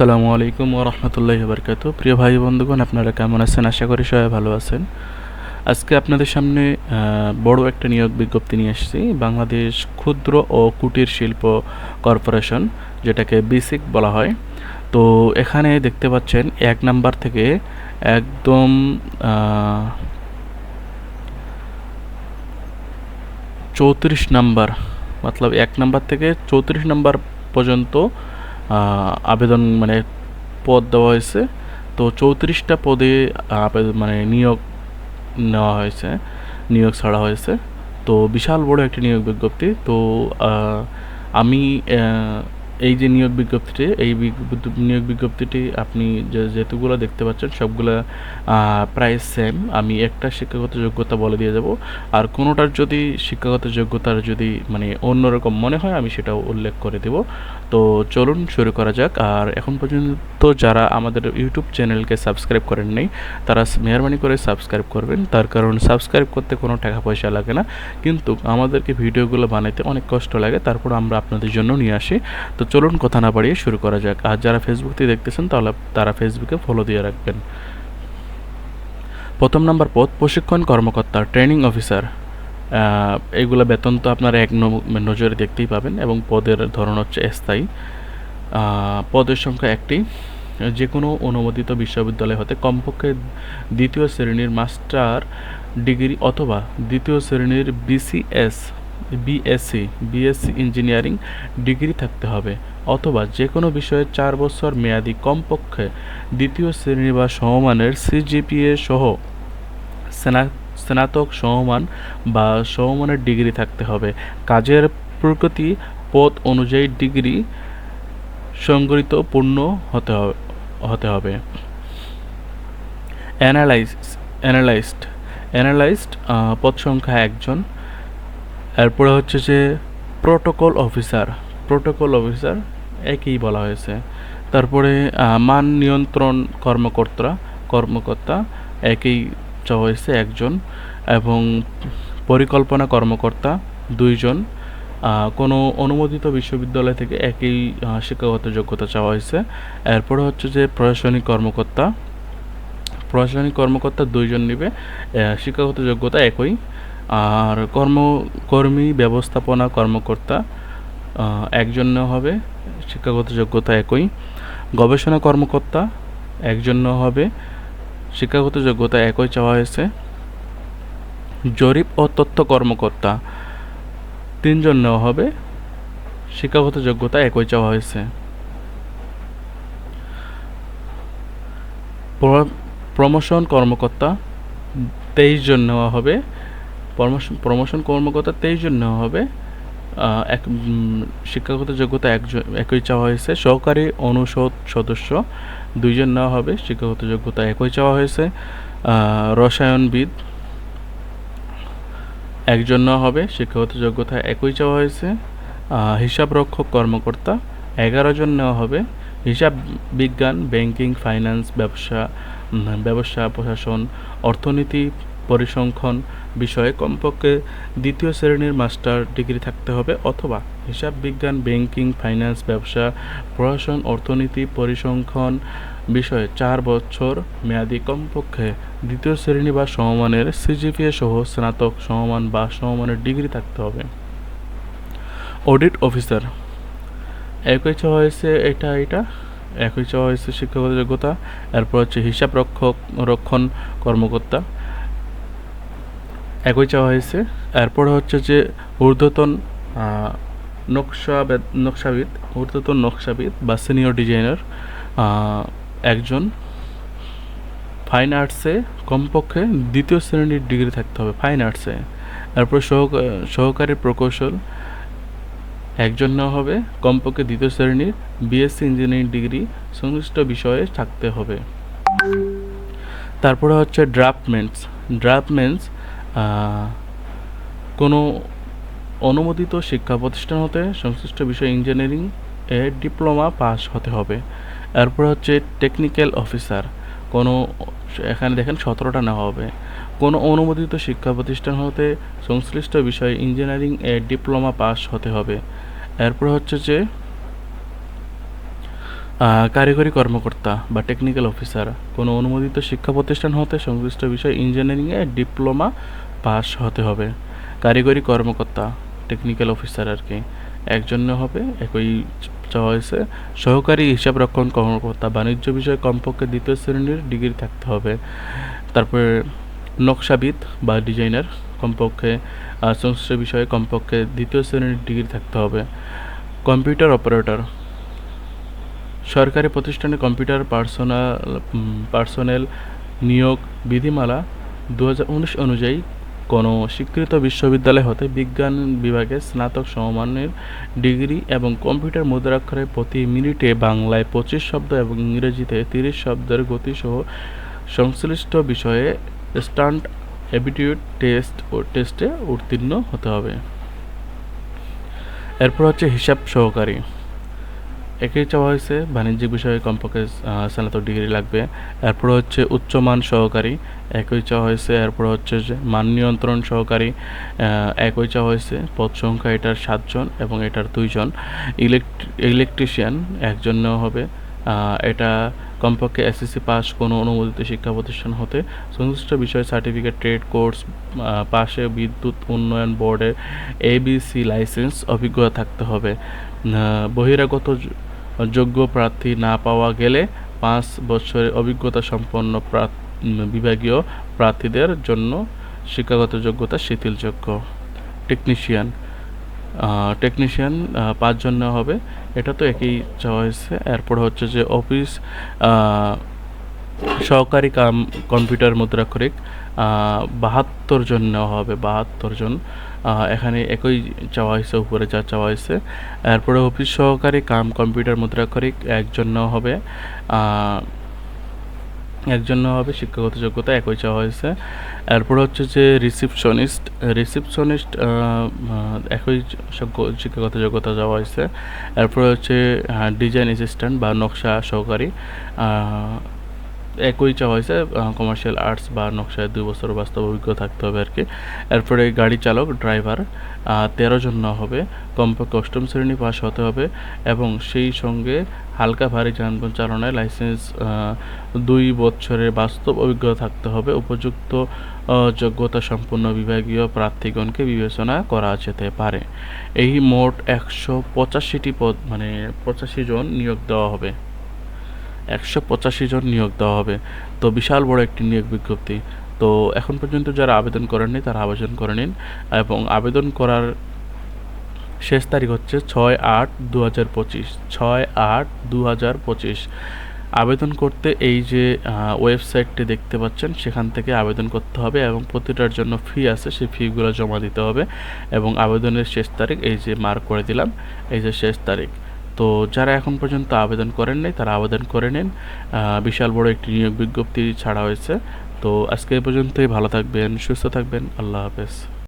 আসসালামু আলাইকুম ওয়া রাহমাতুল্লাহি ওয়া বারাকাতুহু। প্রিয় ভাই বন্ধুগণ, আপনারা কেমন আছেন? আশা করি সবাই ভালো আছেন। আজকে আপনাদের সামনে বড় একটা নিয়োগ বিজ্ঞপ্তি নিয়ে এসেছি। বাংলাদেশ ক্ষুদ্র ও কুটির শিল্প কর্পোরেশন, যেটাকে বিসিক বলা হয়। তো এখানে দেখতে পাচ্ছেন ১ নাম্বার থেকে একদম আ ৩৪ নাম্বার, মতলব ১ নাম্বার থেকে ৩৪ নাম্বার পর্যন্ত আবেদন মানে পদ দেওয়া হয়েছে। তো ৩৪টা পদে মানে নিয়োগ নেওয়া হয়েছে, নিয়োগ ছাড়া হয়েছে। তো বিশাল বড় একটি নিয়োগ বিজ্ঞপ্তি। তো আমি এই যে নিয়োগ বিজ্ঞপ্তিটি আপনি যেহেতুগুলো দেখতে পাচ্ছেন সবগুলা প্রায় সেম। আমি একটা শিক্ষাগত যোগ্যতা বলে দিয়ে যাব, আর কোনোটার যদি শিক্ষাগত যোগ্যতার যদি মানে অন্যরকম মনে হয় আমি সেটাও উল্লেখ করে দেব। তো চলুন শুরু করা যাক। আর এখন পর্যন্ত যারা আমাদের ইউটিউব চ্যানেলকে সাবস্ক্রাইব করেন নাই, তারা মেহরবানি করে সাবস্ক্রাইব করবেন। তার কারণ সাবস্ক্রাইব করতে কোনো টাকা পয়সা লাগে না, কিন্তু আমাদেরকে ভিডিওগুলো বানাইতে অনেক কষ্ট লাগে, তারপর আমরা আপনাদের জন্য নিয়ে আসি। তো চলুন কথা না বাড়িয়ে শুরু করা যাক। আর যারা ফেসবুক থেকে দেখতেছেন তাহলে তারা ফেসবুকে ফলো দিয়ে রাখবেন। প্রথম নাম্বার পদ প্রশিক্ষণ কর্মকর্তা, ট্রেনিং অফিসার। এইগুলো বেতন তো আপনারা এক নজরে দেখতেই পাবেন, এবং পদের ধরন হচ্ছে স্থায়ী। পদের সংখ্যা একটি। যে কোনো অনুমোদিত বিশ্ববিদ্যালয় হতে কমপক্ষে দ্বিতীয় শ্রেণীর মাস্টার ডিগ্রি অথবা দ্বিতীয় শ্রেণীর বিএসসি ইঞ্জিনিয়ারিং ডিগ্রি থাকতে হবে, অথবা যে কোনো বিষয়ে 4 বছর মেয়াদি কমপক্ষে দ্বিতীয় শ্রেণী বা সমমানের সিজিপিএ সহ স্নাতক সমমান বা সমমানের ডিগ্রি থাকতে হবে। কাজের প্রগতি পদ অনুযায়ী ডিগ্রি সংগঠিত পূর্ণ হতে হবে। অ্যানালাইজড পদ সংখ্যা একজন। এরপরে হচ্ছে যে প্রোটোকল অফিসার একই বলা হয়েছে। তারপরে মান নিয়ন্ত্রণ কর্মকর্তা একই চাওয়া হয়েছে একজন, এবং পরিকল্পনা কর্মকর্তা 2 জন। কোনো অনুমোদিত বিশ্ববিদ্যালয় থেকে একই শিক্ষাগত যোগ্যতা চাওয়া হয়েছে। এরপরে হচ্ছে যে প্রশাসনিক কর্মকর্তা 2 জন নেবে, শিক্ষাগত যোগ্যতা একই। আর কর্মী ব্যবস্থাপনা কর্মকর্তা একজন নেওয়া হবে, শিক্ষাগত যোগ্যতা একই। গবেষণা কর্মকর্তা একজন নেওয়া হবে, শিক্ষাগত যোগ্যতা একই চাওয়া হয়েছে। জরিপ ও তথ্য কর্মকর্তা 3 জন নেওয়া হবে, শিক্ষাগত যোগ্যতা একই চাওয়া হয়েছে। প্রমোশন কর্মকর্তা 23 জন নেওয়া হবে, প্রমোশন কর্মকর্তা 23 জন নেওয়া হবে, শিক্ষাগত যোগ্যতা একই চাওয়া হয়েছে। সহকারী অনুষদ সদস্য 2 জন নেওয়া হবে, শিক্ষাগত যোগ্যতা একই চাওয়া হয়েছে। রসায়নবিদ 1 জন নেওয়া হবে, শিক্ষাগত যোগ্যতা একই চাওয়া হয়েছে। হিসাবরক্ষক কর্মকর্তা 11 জন নেওয়া হবে, হিসাব বিজ্ঞান, ব্যাংকিং, ফাইন্যান্স, ব্যবসা প্রশাসন, অর্থনীতি, পরিসংখ্যান বিষয়ে কমপক্ষে দ্বিতীয় শ্রেণীর মাস্টার ডিগ্রি থাকতে হবে, অথবা হিসাব বিজ্ঞান, ব্যাংকিং, ফাইন্যান্স, ব্যবসা প্রশাসন, অর্থনীতি, পরিসংখ্যান বিষয়ে 4 বছর মেয়াদি কমপক্ষে দ্বিতীয় শ্রেণী বা সমমানের সিজিপিএ সহ স্নাতক সমমান বা সমমানের ডিগ্রি থাকতে হবে। অডিট অফিসার একই চাওয়া হয়েছে, এটা একই চাওয়া হয়েছে শিক্ষাগত যোগ্যতা। এরপর হচ্ছে হিসাব রক্ষণ কর্মকর্তা একই চাওয়া হয়েছে। এরপরে হচ্ছে যে ঊর্ধ্বতন নকশাবিদ বা সিনিয়র ডিজাইনার একজন। ফাইন আর্টসে কমপক্ষে দ্বিতীয় শ্রেণীর ডিগ্রি থাকতে হবে, ফাইন আর্টসে। এরপর সহকারী প্রকৌশল একজন নেওয়া হবে, কমপক্ষে দ্বিতীয় শ্রেণীর বিএসসি ইঞ্জিনিয়ারিং ডিগ্রি সংশ্লিষ্ট বিষয়ে থাকতে হবে। তারপরে হচ্ছে ড্রাফটম্যানস কোনো অনুমোদিত শিক্ষা প্রতিষ্ঠান হতে সংশ্লিষ্ট বিষয়ে ইঞ্জিনিয়ারিং এর ডিপ্লোমা পাস হতে হবে। এরপর হচ্ছে টেকনিক্যাল অফিসার, এখানে দেখেন 17টা নেওয়া হবে। কোনো অনুমোদিত শিক্ষা প্রতিষ্ঠান হতে সংশ্লিষ্ট বিষয়ে ইঞ্জিনিয়ারিং এর ডিপ্লোমা পাস হতে হবে। এরপর হচ্ছে যে কারিগরি কর্মকর্তা বা টেকনিক্যাল অফিসার কোনো অনুমোদিত শিক্ষা প্রতিষ্ঠান হতে সংশ্লিষ্ট বিষয়ে ইঞ্জিনিয়ারিংয়ে ডিপ্লোমা পাস হতে হবে। কারিগরি কর্মকর্তা টেকনিক্যাল অফিসার আর কি একজন্য হবে, একই চাওয়া হয়েছে। সহকারী হিসাবরক্ষণ কর্মকর্তা বাণিজ্য বিষয়ে কমপক্ষে দ্বিতীয় শ্রেণীর ডিগ্রি থাকতে হবে। তারপরে নকশাবিদ বা ডিজাইনার কমপক্ষে সংশ্লিষ্ট বিষয়ে কমপক্ষে দ্বিতীয় শ্রেণীর ডিগ্রি থাকতে হবে। কম্পিউটার অপারেটর সরকারি প্রতিষ্ঠানে কম্পিউটার পার্সোনেল নিয়োগ বিধিমালা 2019 অনুযায়ী কোনো স্বীকৃত বিশ্ববিদ্যালয় হতে বিজ্ঞান বিভাগে স্নাতক সমমানের ডিগ্রি এবং কম্পিউটার মুদ্রাক্ষরে প্রতি মিনিটে বাংলায় 25 শব্দ এবং ইংরেজিতে 30 শব্দের গতিসহ সংশ্লিষ্ট বিষয়ে স্ট্যান্ড অ্যাবিটিউড টেস্টে উত্তীর্ণ হতে হবে। এরপর হচ্ছে হিসাব সহকারী, একই চাওয়া হয়েছে, বাণিজ্যিক বিষয়ে কমপক্ষে স্নাতক ডিগ্রি লাগবে। এরপর হচ্ছে উচ্চমান সহকারী, একই চাওয়া হয়েছে। এরপর হচ্ছে যে মান নিয়ন্ত্রণ সহকারী, একই চাওয়া হয়েছে। পদ সংখ্যা এটার 7 জন এবং এটার 2 জন। ইলেকট্রিশিয়ান একজন নেওয়া হবে, এটা কমপক্ষে এসএসসি পাস কোনো অনুমোদিত শিক্ষা প্রতিষ্ঠান হতে সংশ্লিষ্ট বিষয়ে সার্টিফিকেট ট্রেড কোর্স পাশে বিদ্যুৎ উন্নয়ন বোর্ডের এবিসি লাইসেন্স অভিজ্ঞতা থাকতে হবে। বহিরাগত যোগ্য প্রার্থী না পাওয়া গেলে 5 বছরের অভিজ্ঞতা সম্পন্ন বিভাগীয় প্রার্থীদের জন্য শিক্ষাগত যোগ্যতা শিথিলযোগ্য। টেকনিশিয়ান 5 জন নেওয়া হবে, এটা তো একই চাওয়া হয়েছে। এরপর হচ্ছে যে অফিস সহকারী কাম কম্পিউটার মুদ্রাক্ষরিক 72 জন নেওয়া হবে, 72 জন। এখানে একই চাওয়া হয়েছে, উপরে যা চাওয়া হয়েছে। এরপরে অফিস সহকারী কাম কম্পিউটার মুদ্রাক্ষরিক একজন নেওয়া হবে, শিক্ষাগত যোগ্যতা একই চাওয়া হয়েছে। এরপর হচ্ছে যে রিসিপশনিস্ট একই শিক্ষাগত যোগ্যতা চাওয়া হয়েছে। এরপর হচ্ছে ডিজাইন অ্যাসিস্ট্যান্ট বা নকশা সহকারী একই চাওয়া হয়েছে, কমার্শিয়াল আর্টস বা নকশায় 2 বছর বাস্তব অভিজ্ঞতা থাকতে হবে আর কি। এরপরে গাড়ি চালক ড্রাইভার 13 জন নেওয়া হবে, কমপক্ষে 8ম শ্রেণী পাস হতে হবে এবং সেই সঙ্গে হালকা ভারী যানবাহন চালনায় লাইসেন্স 2 বছরের বাস্তব অভিজ্ঞতা থাকতে হবে। উপযুক্ত যোগ্যতা সম্পন্ন বিভাগীয় প্রার্থীগণকে বিবেচনা করা যেতে পারে। এই মোট 185টি পদ, মানে 85 জন নিয়োগ দেওয়া হবে, 185 জন নিয়োগ দেওয়া হবে। তো বিশাল বড় একটি নিয়োগ বিজ্ঞপ্তি। তো এখন পর্যন্ত যারা আবেদন করেননি তারা আবেদন করে নিন, এবং আবেদন করার শেষ তারিখ হচ্ছে 6/8/2025, 6/8/2025। আবেদন করতে এই যে ওয়েবসাইটটি দেখতে পাচ্ছেন সেখান থেকে আবেদন করতে হবে এবং প্রতিটার জন্য ফি আছে, সেই ফিগুলো জমা দিতে হবে। এবং আবেদনের শেষ তারিখ এই যে মার্ক করে দিলাম, এই যে শেষ তারিখ। তো যারা এখন পর্যন্ত আবেদন করেন নাই তারা আবেদন করে নিন। বিশাল বড় একটি নিয়োগ বিজ্ঞপ্তি ছাড়া হয়েছে। তো আজকে এই পর্যন্তই, ভালো থাকবেন, সুস্থ থাকবেন, আল্লাহ হাফেজ।